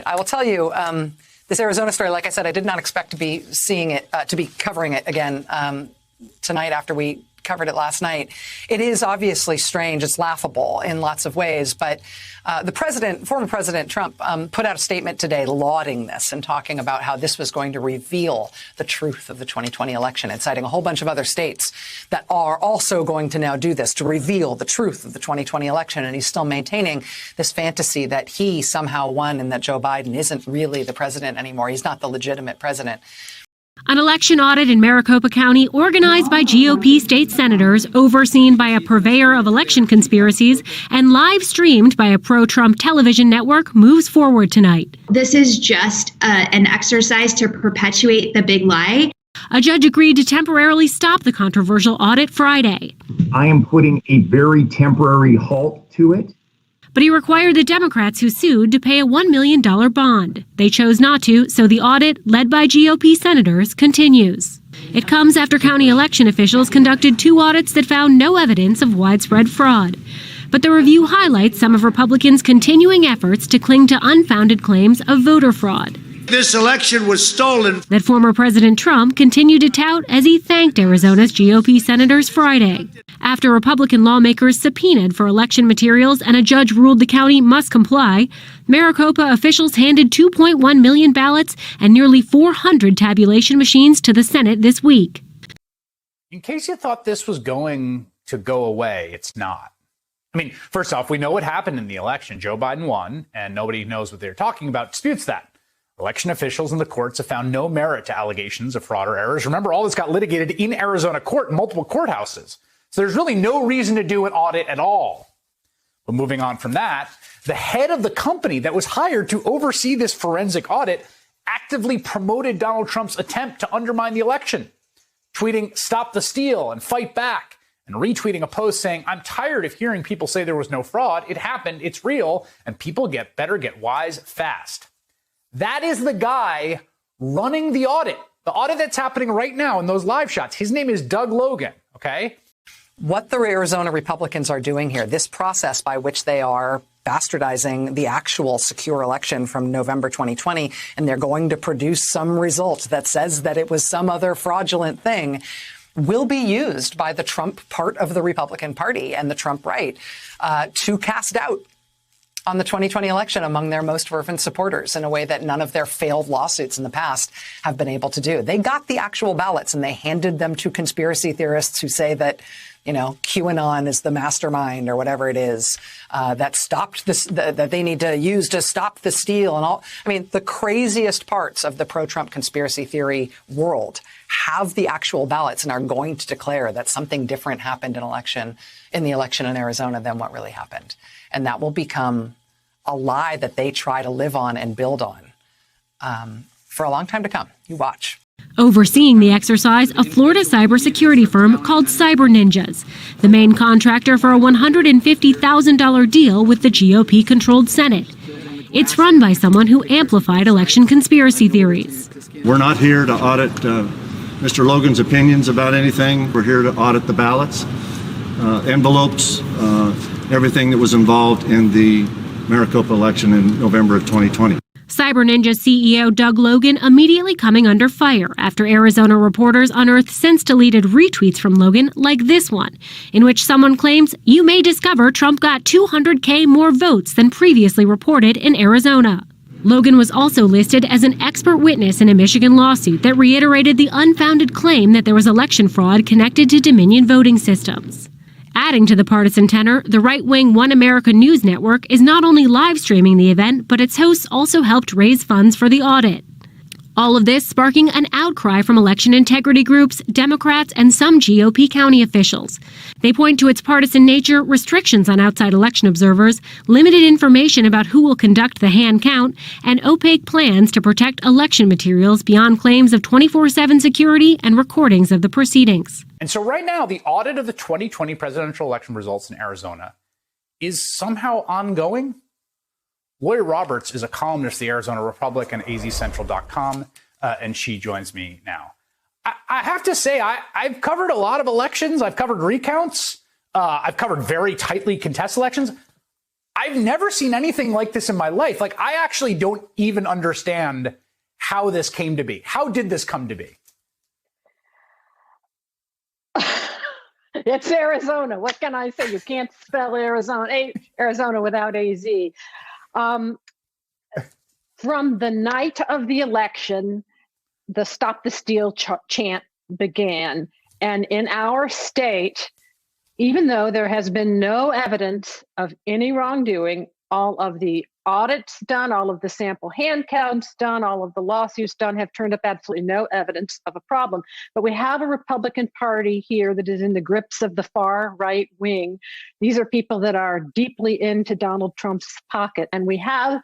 I will tell you, this Arizona story, like I said, I did not expect to be seeing it, to be covering it again tonight after we covered it last night. It is obviously strange. It's laughable in lots of ways. But former President Trump, put out a statement today lauding this and talking about how this was going to reveal the truth of the 2020 election and citing a whole bunch of other states that are also going to now do this to reveal the truth of the 2020 election. And he's still maintaining this fantasy that he somehow won and that Joe Biden isn't really the president anymore. He's not the legitimate president. An election audit in Maricopa County organized by GOP state senators, overseen by a purveyor of election conspiracies, and live streamed by a pro-Trump television network moves forward tonight. This is just an exercise to perpetuate the big lie. A judge agreed to temporarily stop the controversial audit Friday. I am putting a very temporary halt to it. But he required the Democrats who sued to pay a $1 million bond. They chose not to, so the audit, led by GOP senators, continues. It comes after county election officials conducted 2 audits that found no evidence of widespread fraud. But the review highlights some of Republicans' continuing efforts to cling to unfounded claims of voter fraud. This election was stolen. That former President Trump continued to tout as he thanked Arizona's GOP senators Friday. After Republican lawmakers subpoenaed for election materials and a judge ruled the county must comply, Maricopa officials handed 2.1 million ballots and nearly 400 tabulation machines to the Senate this week. In case you thought this was going to go away, it's not. I mean, first off, we know what happened in the election. Joe Biden won, and nobody knows what they're talking about disputes that. Election officials and the courts have found no merit to allegations of fraud or errors. Remember, all this got litigated in Arizona court in multiple courthouses. So there's really no reason to do an audit at all. But moving on from that, the head of the company that was hired to oversee this forensic audit actively promoted Donald Trump's attempt to undermine the election, tweeting, "Stop the steal and fight back," and retweeting a post saying, "I'm tired of hearing people say there was no fraud. It happened, it's real, and people better get wise fast." That is the guy running the audit that's happening right now in those live shots. His name is Doug Logan, okay? What the Arizona Republicans are doing here, this process by which they are bastardizing the actual secure election from November 2020, and they're going to produce some result that says that it was some other fraudulent thing, will be used by the Trump part of the Republican Party and the Trump right to cast doubt on the 2020 election among their most fervent supporters in a way that none of their failed lawsuits in the past have been able to do. They got the actual ballots and they handed them to conspiracy theorists who say that, you know, QAnon is the mastermind or whatever it is that stopped this, that they need to use to stop the steal and all. I mean, the craziest parts of the pro-Trump conspiracy theory world have the actual ballots and are going to declare that something different happened in the election in Arizona than what really happened. And that will become a lie that they try to live on and build on for a long time to come. You watch. Overseeing the exercise, a Florida cybersecurity firm called Cyber Ninjas, the main contractor for a $150,000 deal with the GOP-controlled Senate. It's run by someone who amplified election conspiracy theories. We're not here to audit Mr. Logan's opinions about anything. We're here to audit the ballots, envelopes, everything that was involved in the Maricopa election in November of 2020. Cyber Ninja CEO Doug Logan immediately coming under fire after Arizona reporters unearthed since-deleted retweets from Logan like this one, in which someone claims, "You may discover Trump got 200K more votes than previously reported in Arizona." Logan was also listed as an expert witness in a Michigan lawsuit that reiterated the unfounded claim that there was election fraud connected to Dominion voting systems. Adding to the partisan tenor, the right-wing One America News Network is not only live streaming the event, but its hosts also helped raise funds for the audit. All of this sparking an outcry from election integrity groups, Democrats, and some GOP county officials. They point to its partisan nature, restrictions on outside election observers, limited information about who will conduct the hand count, and opaque plans to protect election materials beyond claims of 24/7 security and recordings of the proceedings. And so right now, the audit of the 2020 presidential election results in Arizona is somehow ongoing. Lawyer Roberts is a columnist at the Arizona Republic and azcentral.com, and she joins me now. I have to say, I've covered a lot of elections. I've covered recounts. I've covered very tightly contested elections. I've never seen anything like this in my life. Like, I actually don't even understand how this came to be. How did this come to be? It's Arizona. What can I say? You can't spell Arizona without AZ. From the night of the election, the Stop the Steal chant began. And in our state, even though there has been no evidence of any wrongdoing, all of the audits done, all of the sample hand counts done, all of the lawsuits done have turned up absolutely no evidence of a problem. But we have a Republican Party here that is in the grips of the far right wing. These are people that are deeply into Donald Trump's pocket. And we have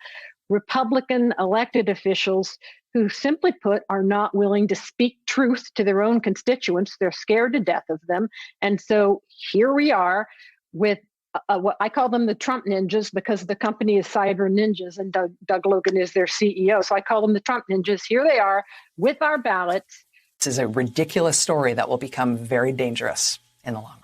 Republican elected officials who, simply put, are not willing to speak truth to their own constituents. They're scared to death of them. And so here we are with what I call them the Trump ninjas, because the company is Cyber Ninjas and Doug Logan is their CEO. So I call them the Trump ninjas. Here they are with our ballots. This is a ridiculous story that will become very dangerous in the long run.